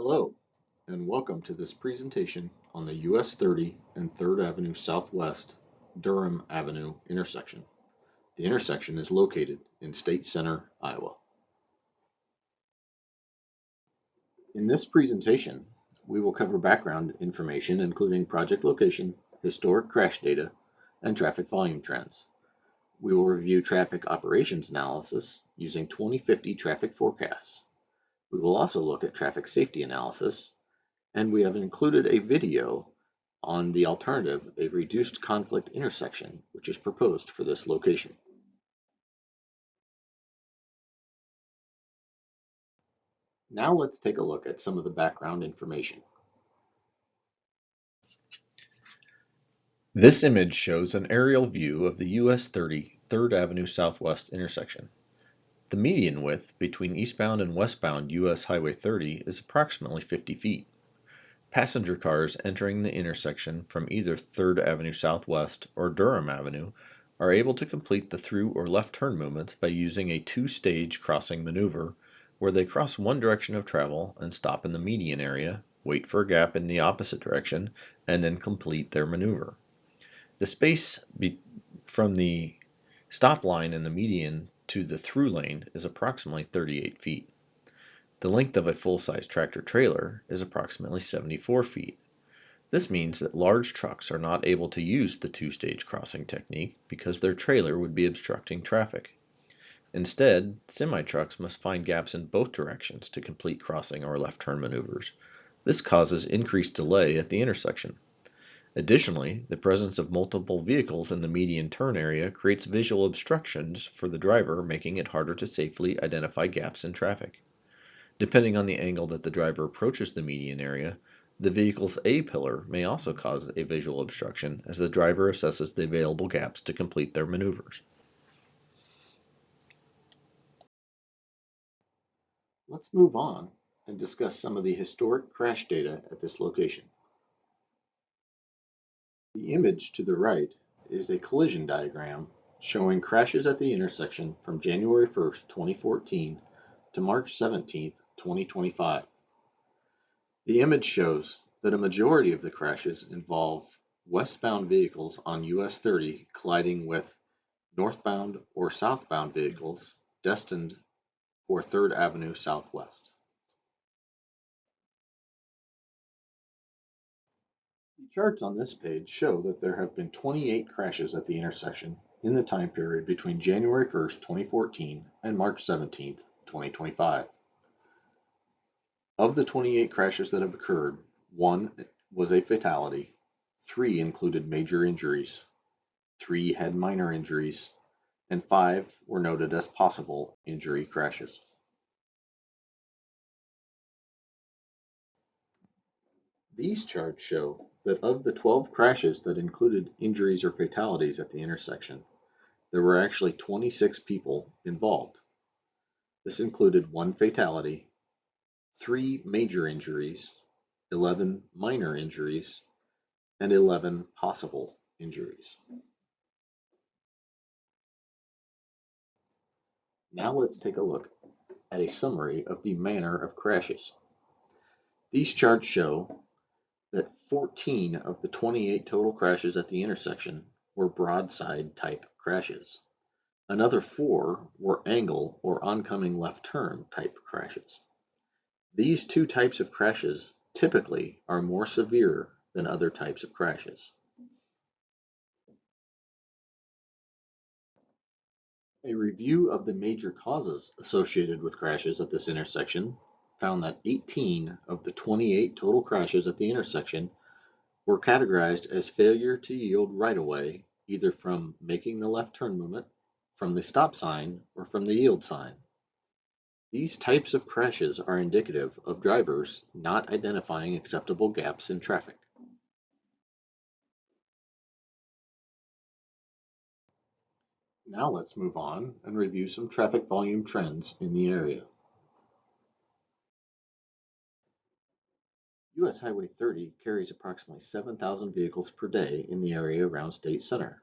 Hello, and welcome to this presentation on the US 30 and 3rd Avenue Southwest Durham Avenue intersection. The intersection is located in State Center, Iowa. In this presentation, we will cover background information including project location, historic crash data, and traffic volume trends. We will review traffic operations analysis using 2050 traffic forecasts. We will also look at traffic safety analysis, and we have included a video on the alternative, a reduced conflict intersection, which is proposed for this location. Now let's take a look at some of the background information. This image shows an aerial view of the US 30 3rd Avenue Southwest intersection. The median width between eastbound and westbound US Highway 30 is approximately 50 feet. Passenger cars entering the intersection from either 3rd Avenue Southwest or Durham Avenue are able to complete the through or left turn movements by using a two-stage crossing maneuver where they cross one direction of travel and stop in the median area, wait for a gap in the opposite direction, and then complete their maneuver. The space from the stop line in the median to the through lane is approximately 38 feet. The length of a full-size tractor-trailer is approximately 74 feet. This means that large trucks are not able to use the two-stage crossing technique because their trailer would be obstructing traffic. Instead, semi-trucks must find gaps in both directions to complete crossing or left turn maneuvers. This causes increased delay at the intersection. Additionally, the presence of multiple vehicles in the median turn area creates visual obstructions for the driver, making it harder to safely identify gaps in traffic. Depending on the angle that the driver approaches the median area, the vehicle's A-pillar may also cause a visual obstruction as the driver assesses the available gaps to complete their maneuvers. Let's move on and discuss some of the historic crash data at this location. The image to the right is a collision diagram showing crashes at the intersection from January 1st, 2014 to March 17th, 2025. The image shows that a majority of the crashes involve westbound vehicles on US 30 colliding with northbound or southbound vehicles destined for 3rd Avenue Southwest. The charts on this page show that there have been 28 crashes at the intersection in the time period between January 1st, 2014 and March 17th, 2025. Of the 28 crashes that have occurred, 1 was a fatality, 3 included major injuries, 3 had minor injuries, and 5 were noted as possible injury crashes. These charts show that of the 12 crashes that included injuries or fatalities at the intersection, there were actually 26 people involved. This included 1 fatality, 3 major injuries, 11 minor injuries, and 11 possible injuries. Now let's take a look at a summary of the manner of crashes. These charts show that 14 of the 28 total crashes at the intersection were broadside type crashes. Another 4 were angle or oncoming left turn type crashes. These two types of crashes typically are more severe than other types of crashes. A review of the major causes associated with crashes at this intersection found that 18 of the 28 total crashes at the intersection were categorized as failure to yield right-of-way, either from making the left turn movement, from the stop sign, or from the yield sign. These types of crashes are indicative of drivers not identifying acceptable gaps in traffic. Now let's move on and review some traffic volume trends in the area. US Highway 30 carries approximately 7,000 vehicles per day in the area around State Center,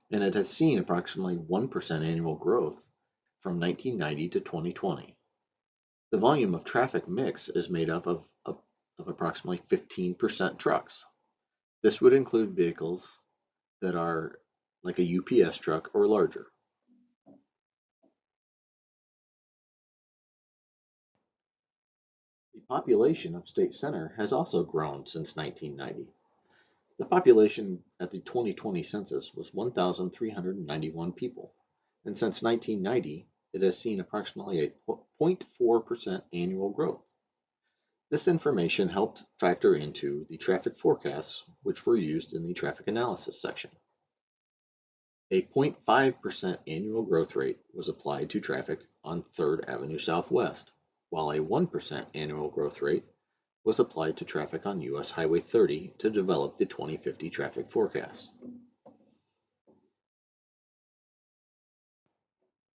and it has seen approximately 1% annual growth from 1990 to 2020. The volume of traffic mix is made up of approximately 15% trucks. This would include vehicles that are like a UPS truck or larger. The population of State Center has also grown since 1990. The population at the 2020 census was 1,391 people, and since 1990, it has seen approximately a 0.4% annual growth. This information helped factor into the traffic forecasts, which were used in the traffic analysis section. A 0.5% annual growth rate was applied to traffic on 3rd Avenue Southwest, while a 1% annual growth rate was applied to traffic on US Highway 30 to develop the 2050 traffic forecast.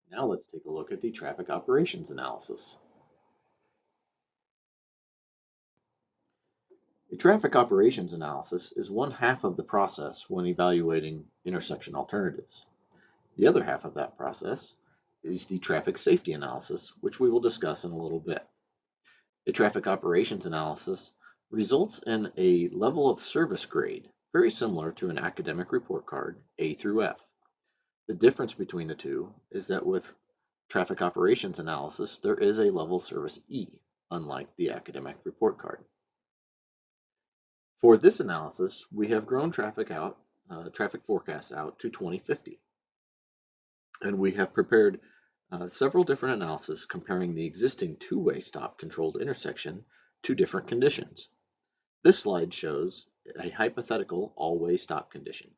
Now let's take a look at the traffic operations analysis. A traffic operations analysis is one half of the process when evaluating intersection alternatives. The other half of that process is the traffic safety analysis, which we will discuss in a little bit. A traffic operations analysis results in a level of service grade, very similar to an academic report card, A through F. The difference between the two is that with traffic operations analysis, there is a level service E, unlike the academic report card. For this analysis, we have grown traffic forecasts out to 2050. And we have prepared several different analyses comparing the existing two-way stop controlled intersection to different conditions. This slide shows a hypothetical all-way stop condition.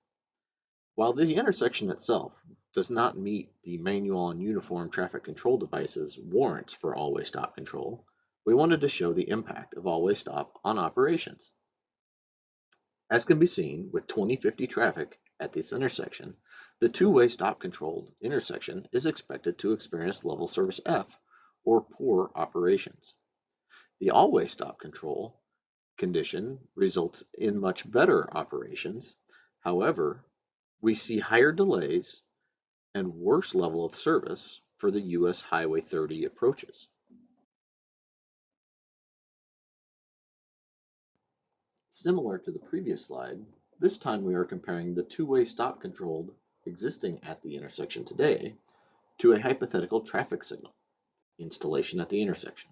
While the intersection itself does not meet the manual and uniform traffic control devices warrants for all-way stop control, we wanted to show the impact of all-way stop on operations. As can be seen with 2050 traffic at this intersection, the two-way stop controlled intersection is expected to experience level service F, or poor operations. The all-way stop control condition results in much better operations. However, we see higher delays and worse level of service for the US Highway 30 approaches. Similar to the previous slide, this time we are comparing the two-way stop controlled existing at the intersection today to a hypothetical traffic signal installation at the intersection.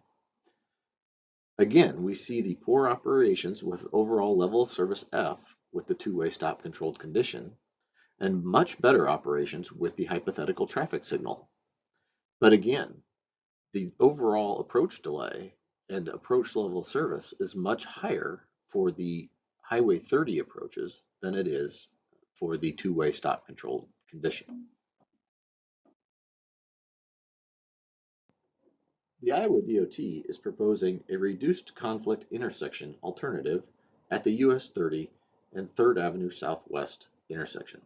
Again, we see the poor operations with overall level of service F with the two-way stop controlled condition, and much better operations with the hypothetical traffic signal. But again, the overall approach delay and approach level of service is much higher for the Highway 30 approaches than it is for the two-way stop controlled condition. The Iowa DOT is proposing a reduced conflict intersection alternative at the US 30 and 3rd Avenue Southwest intersection.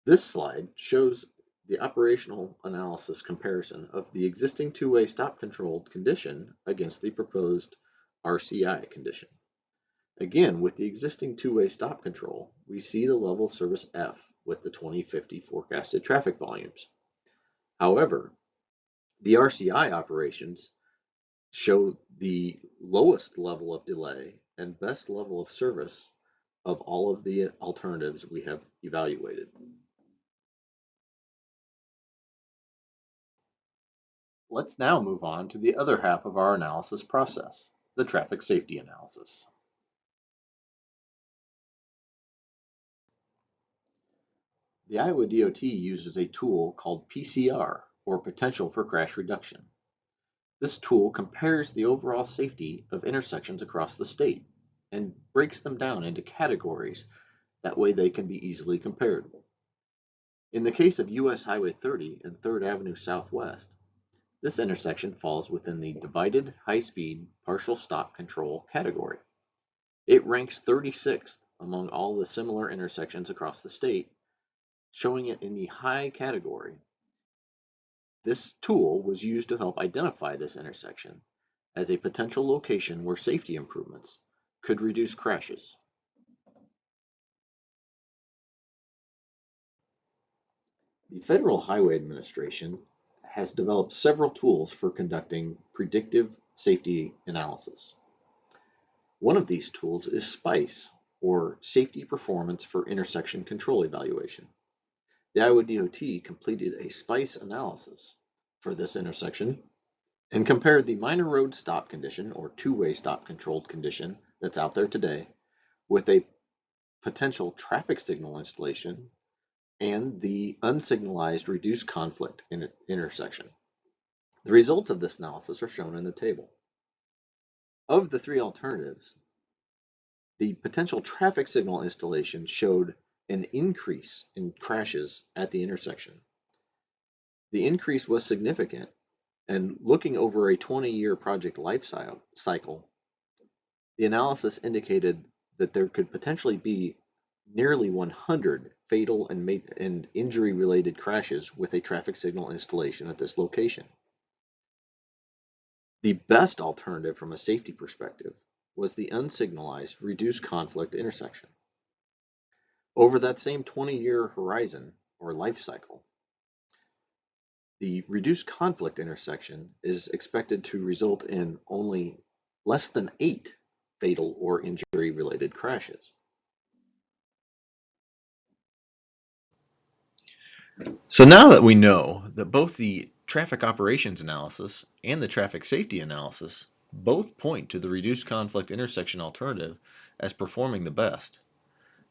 This slide shows the operational analysis comparison of the existing two-way stop controlled condition against the proposed RCI condition. Again, with the existing two-way stop control, we see the level service F with the 2050 forecasted traffic volumes. However, the RCI operations show the lowest level of delay and best level of service of all of the alternatives we have evaluated. Let's now move on to the other half of our analysis process, the traffic safety analysis. The Iowa DOT uses a tool called PCR, or potential for crash reduction. This tool compares the overall safety of intersections across the state and breaks them down into categories. That way they can be easily compared. In the case of US Highway 30 and 3rd Avenue Southwest, this intersection falls within the divided high-speed partial stop control category. It ranks 36th among all the similar intersections across the state, showing it in the high category. This tool was used to help identify this intersection as a potential location where safety improvements could reduce crashes. The Federal Highway Administration has developed several tools for conducting predictive safety analysis. One of these tools is SPICE, or Safety Performance for Intersection Control Evaluation. The Iowa DOT completed a SPICE analysis for this intersection and compared the minor road stop condition, or two-way stop controlled condition that's out there today, with a potential traffic signal installation and the unsignalized reduced conflict intersection. The results of this analysis are shown in the table. Of the three alternatives, the potential traffic signal installation showed an increase in crashes at the intersection. The increase was significant, and looking over a 20-year project life cycle, the analysis indicated that there could potentially be nearly 100 fatal and injury-related crashes with a traffic signal installation at this location. The best alternative from a safety perspective was the unsignalized reduced conflict intersection. Over that same 20-year horizon or life cycle, the reduced conflict intersection is expected to result in only less than 8 fatal or injury-related crashes. So now that we know that both the traffic operations analysis and the traffic safety analysis both point to the reduced conflict intersection alternative as performing the best,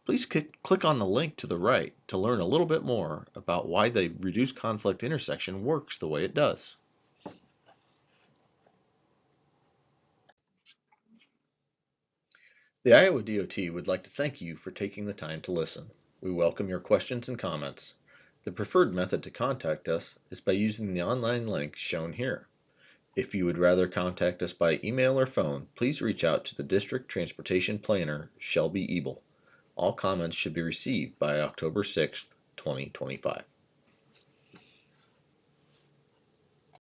please click on the link to the right to learn a little bit more about why the reduced conflict intersection works the way it does. The Iowa DOT would like to thank you for taking the time to listen. We welcome your questions and comments. The preferred method to contact us is by using the online link shown here. If you would rather contact us by email or phone, please reach out to the District Transportation Planner, Shelby Ebel. All comments should be received by October 6, 2025.